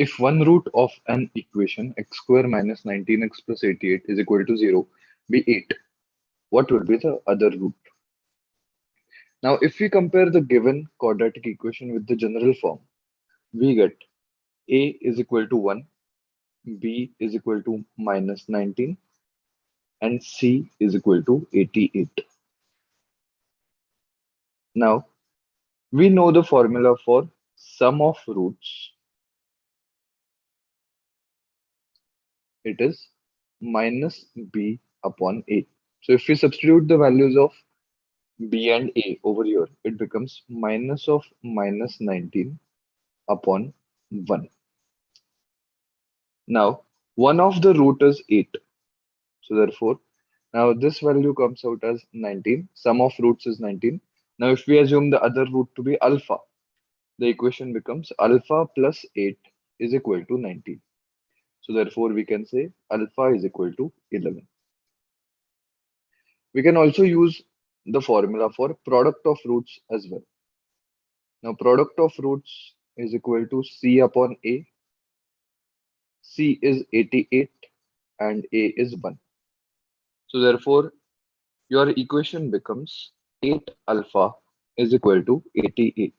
If one root of an equation x square minus 19x plus 88 is equal to 0 be 8, what would be the other root? Now, if we compare the given quadratic equation with the general form, we get a is equal to 1, b is equal to minus 19, and c is equal to 88. Now, we know the formula for sum of roots. It is minus b upon a. So if we substitute the values of b and a over here, it becomes minus of minus 19 upon 1. Now, one of the root is 8. So therefore, now this value comes out as 19. Sum of roots is 19. Now, if we assume the other root to be alpha, the equation becomes alpha plus 8 is equal to 19. So therefore, we can say alpha is equal to 11. We can also use the formula for product of roots as well. Now, product of roots is equal to C upon A. C is 88 and A is 1. So therefore, your equation becomes 8 alpha is equal to 88.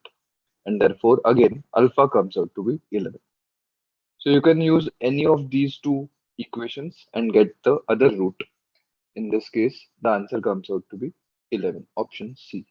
And therefore, again, alpha comes out to be 11. So you can use any of these two equations and get the other root. In this case, the answer comes out to be 11, option C.